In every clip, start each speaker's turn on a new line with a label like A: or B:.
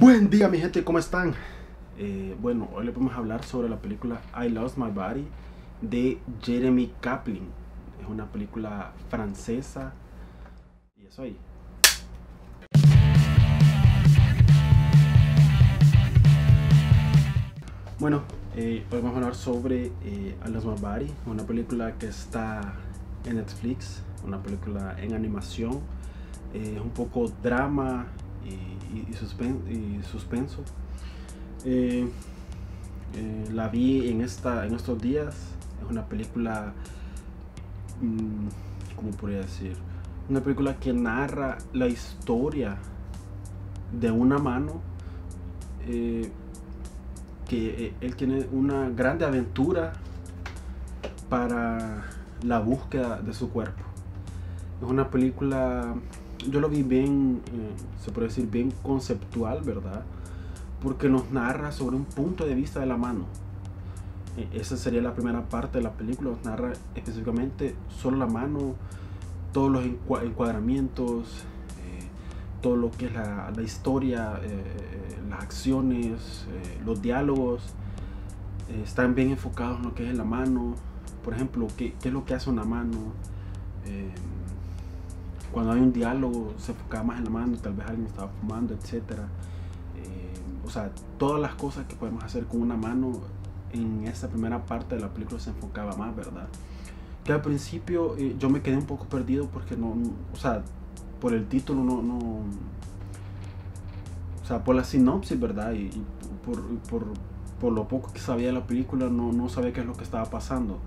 A: Buen día mi gente, ¿cómo están? Bueno, hoy les vamos a hablar sobre la película I Lost My Body de Jeremy Kaplan. Es una película francesa y eso ahí. Bueno, hoy vamos a hablar sobre I Lost My Body, una película que está en Netflix, una película en animación. Es un poco drama y suspenso. Eh, la vi en estos días. Es una película, ¿cómo podría decir? Una película que narra la historia de una mano que él tiene una grande aventura para la búsqueda de su cuerpo. Es una película, yo lo vi bien, se puede decir bien conceptual, ¿verdad? Porque nos narra sobre un punto de vista de la mano. Esa sería la primera parte de la película, nos narra específicamente solo la mano, todos los encuadramientos, todo lo que es la historia, las acciones, los diálogos, están bien enfocados en lo que es la mano. Por ejemplo, qué es lo que hace una mano. Eh, Cuando hay un diálogo se enfocaba más en la mano, tal vez alguien estaba fumando, etcétera. O sea, todas las cosas que podemos hacer con una mano en esta primera parte de la película se enfocaba más, ¿verdad? Que al principio yo me quedé un poco perdido porque o sea, por el título o sea, por la sinopsis, ¿verdad? Y por lo poco que sabía de la película no sabía qué es lo que estaba pasando.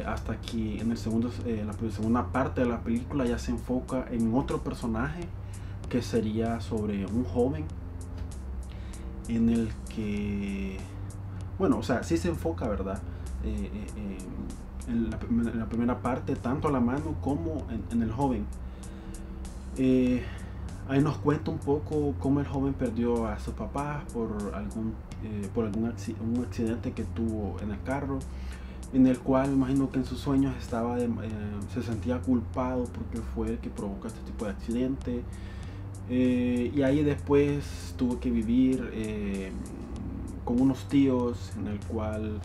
A: Hasta que en la segunda parte de la película ya se enfoca en otro personaje que sería sobre un joven en el que, bueno, o sea, sí se enfoca, ¿verdad? En la primera parte, tanto a la mano como en el joven. Eh, Ahí nos cuenta un poco cómo el joven perdió a sus papás un accidente que tuvo en el carro, en el cual imagino que en sus sueños se sentía culpado porque fue el que provoca este tipo de accidente. Y ahí después tuvo que vivir con unos tíos en el cual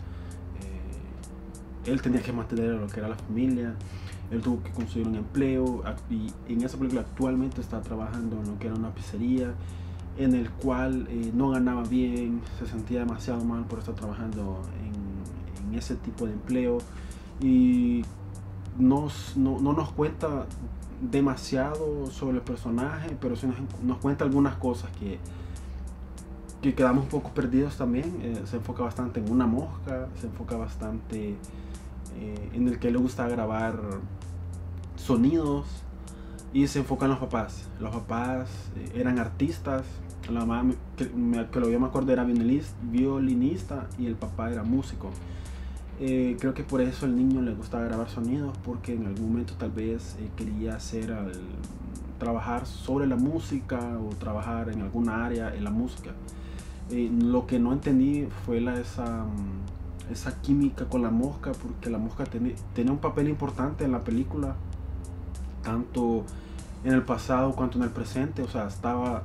A: él tenía que mantener a lo que era la familia. Él tuvo que conseguir un empleo y en esa película actualmente está trabajando en lo que era una pizzería en el cual no ganaba bien, se sentía demasiado mal por estar trabajando en ese tipo de empleo y no nos cuenta demasiado sobre el personaje, pero sí nos cuenta algunas cosas que quedamos un poco perdidos también. Se enfoca bastante en una mosca, se enfoca bastante en el que le gusta grabar sonidos y se enfoca en los papás. Los papás eran artistas. La mamá, que lo yo me acuerdo, era violinista y el papá era músico. Creo que por eso el niño le gustaba grabar sonidos, porque en algún momento tal vez quería trabajar sobre la música o trabajar en alguna área en la música. Lo que no entendí fue esa química con la mosca, porque la mosca tenía un papel importante en la película, tanto en el pasado cuanto en el presente. O sea, estaba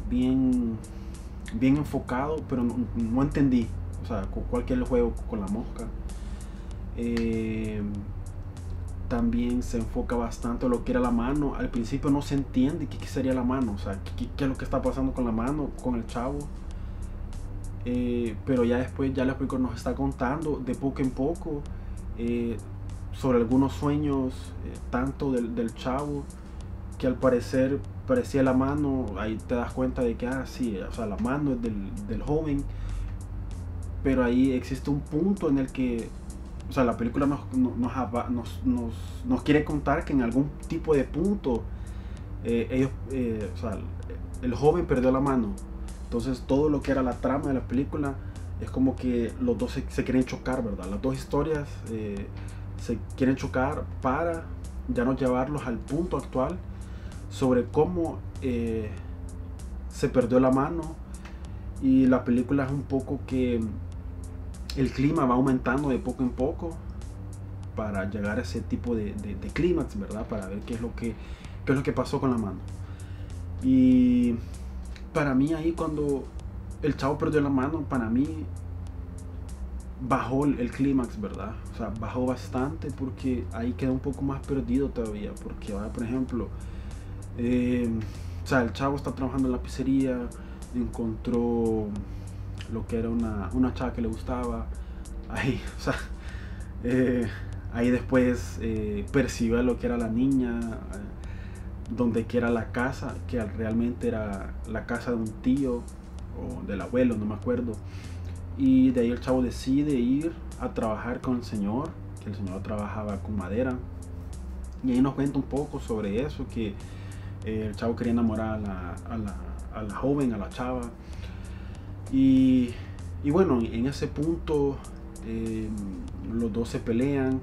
A: bien enfocado, pero no entendí, o sea, cualquier juego con la mosca. También se enfoca bastante en lo que era la mano. Al principio no se entiende qué sería la mano, o sea, qué es lo que está pasando con la mano, con el chavo. Pero ya después, ya la película nos está contando de poco en poco sobre algunos sueños, tanto del chavo, que al parecer parecía la mano. Ahí te das cuenta de que, sí, o sea, la mano es del joven, pero ahí existe un punto en el que, o sea, la película nos quiere contar que en algún tipo de punto o sea, el joven perdió la mano. Entonces todo lo que era la trama de la película es como que los dos se quieren chocar, ¿verdad? Las dos historias se quieren chocar para ya no llevarlos al punto actual sobre cómo se perdió la mano. Y la película es un poco que el clima va aumentando de poco en poco para llegar a ese tipo de clímax, ¿verdad? Para ver qué es lo que pasó con la mano. Y para mí ahí cuando el chavo perdió la mano, para mí bajó el clímax, ¿verdad? O sea, bajó bastante porque ahí quedó un poco más perdido todavía. Porque ahora, por ejemplo, o sea, el chavo está trabajando en la pizzería, encontró lo que era una chava que le gustaba. Ahí, o sea, ahí después percibió lo que era la niña, donde que era la casa, que realmente era la casa de un tío o del abuelo, no me acuerdo. Y de ahí el chavo decide ir a trabajar con el señor, que el señor trabajaba con madera. Y ahí nos cuenta un poco sobre eso, que el chavo quería enamorar a la joven, a la chava. Y bueno, en ese punto los dos se pelean.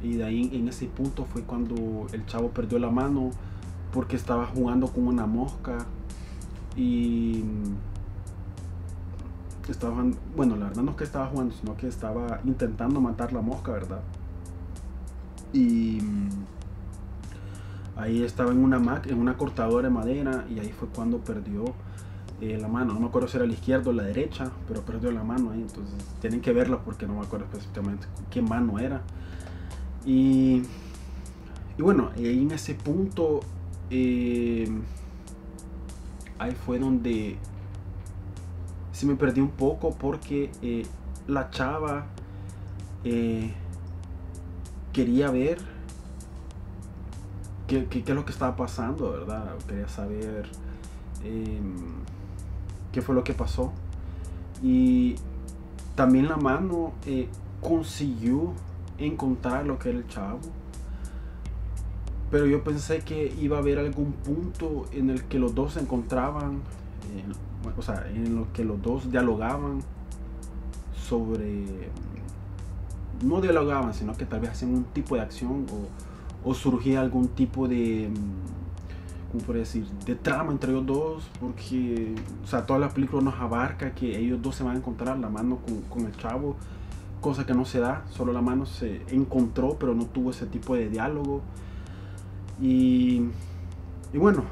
A: Y de ahí en ese punto fue cuando el chavo perdió la mano porque estaba jugando con una mosca. Y estaba, bueno, la verdad no es que estaba jugando, sino que estaba intentando matar la mosca, ¿verdad? Y ahí estaba en una cortadora de madera, y ahí fue cuando perdió la mano. No me acuerdo si era la izquierda o la derecha, pero perdió la mano ahí. Entonces tienen que verla porque no me acuerdo específicamente qué mano era. Y bueno, ahí en ese punto ahí fue donde sí me perdí un poco, porque la chava quería ver qué es lo que estaba pasando, ¿verdad? Quería saber qué fue lo que pasó. Y también la mano consiguió encontrar lo que era el chavo, pero yo pensé que iba a haber algún punto en el que los dos se encontraban, o sea, en lo que los dos dialogaban sobre, no dialogaban, sino que tal vez hacían un tipo de acción, o surgía algún tipo de, ¿cómo podría decir?, de trama entre ellos dos, porque, o sea, toda la película nos abarca que ellos dos se van a encontrar, la mano con el chavo, cosa que no se da. Solo la mano se encontró, pero no tuvo ese tipo de diálogo. Y bueno,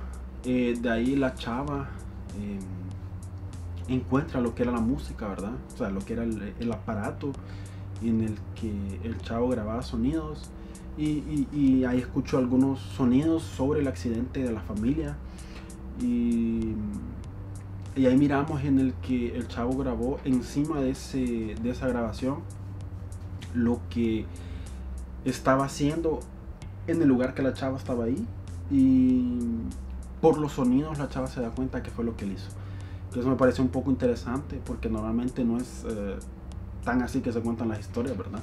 A: de ahí la chava encuentra lo que era la música, ¿verdad? O sea, lo que era el aparato en el que el chavo grababa sonidos. Y ahí escuchó algunos sonidos sobre el accidente de la familia. Y ahí miramos en el que el chavo grabó encima de esa grabación lo que estaba haciendo en el lugar que la chava estaba ahí. Y por los sonidos la chava se da cuenta que fue lo que él hizo. Que eso me pareció un poco interesante, porque normalmente no es tan así que se cuentan las historias, ¿verdad?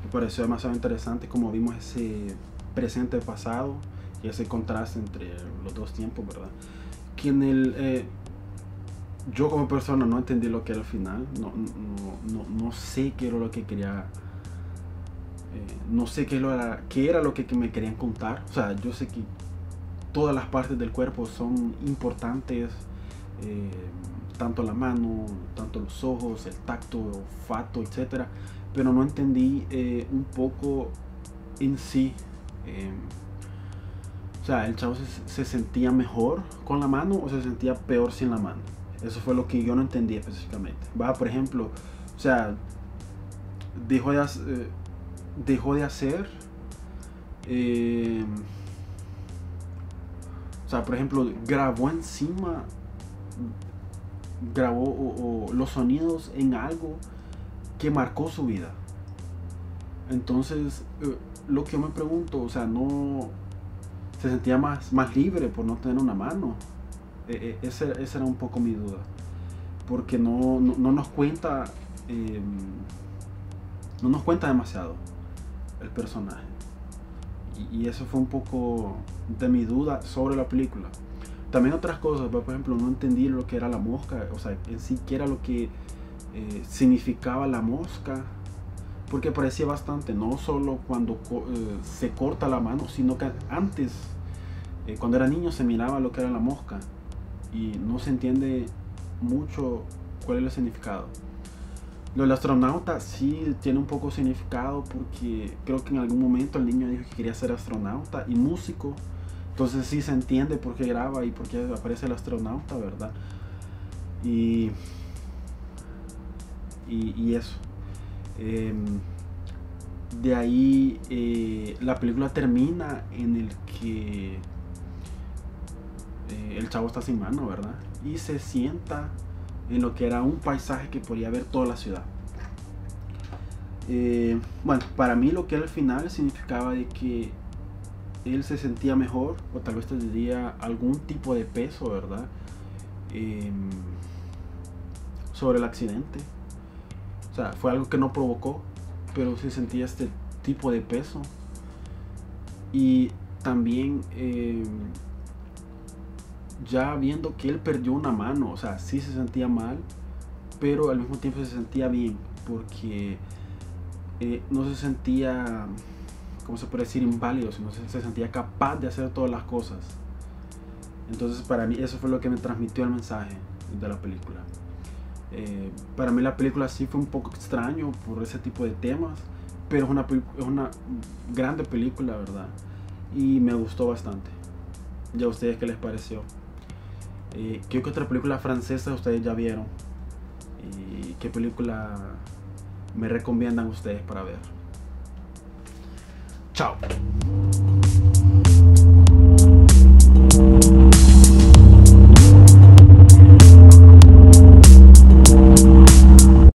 A: Me pareció demasiado interesante como vimos ese presente pasado y ese contraste entre los dos tiempos, ¿verdad? Que en el yo como persona no entendí lo que era el final. No sé qué era lo que quería, no sé qué era lo que me querían contar. O sea, yo sé que todas las partes del cuerpo son importantes, tanto la mano, tanto los ojos, el tacto, el olfato, etcétera, pero no entendí un poco en sí. O sea, el chavo se sentía mejor con la mano o se sentía peor sin la mano. Eso fue lo que yo no entendí específicamente. Va, por ejemplo, o sea, dejó de hacer, o sea, por ejemplo, grabó los sonidos en algo que marcó su vida. Entonces, lo que yo me pregunto, o sea, no se sentía más libre por no tener una mano. Esa era un poco mi duda, porque no nos cuenta, no nos cuenta demasiado el personaje, y eso fue un poco de mi duda sobre la película. También otras cosas, por ejemplo, no entendí lo que era la mosca, o sea, en sí qué era lo que significaba la mosca, porque parecía bastante, no solo cuando se corta la mano, sino que antes, cuando era niño, se miraba lo que era la mosca y no se entiende mucho cuál es el significado. Lo del astronauta sí tiene un poco de significado, porque creo que en algún momento el niño dijo que quería ser astronauta y músico, Entonces sí se entiende por qué graba y por qué aparece el astronauta, ¿verdad? Y, y eso. De ahí la película termina en el que el chavo está sin mano, ¿verdad? Y se sienta en lo que era un paisaje que podía ver toda la ciudad. Bueno, para mí lo que era el final significaba de que él se sentía mejor, o tal vez te diría algún tipo de peso, ¿verdad? Sobre el accidente. O sea, fue algo que no provocó, pero sí sentía este tipo de peso. Y también ya viendo que él perdió una mano, o sea, sí se sentía mal, pero al mismo tiempo se sentía bien, porque no se sentía, ¿cómo se puede decir?, inválido, sino se sentía capaz de hacer todas las cosas. Entonces para mí eso fue lo que me transmitió el mensaje de la película. Para mí la película sí fue un poco extraño por ese tipo de temas, pero es una grande película, ¿verdad? Y me gustó bastante. ¿Y a ustedes qué les pareció? ¿Qué otra película francesa ustedes ya vieron? ¿Y qué película me recomiendan ustedes para ver? Chao.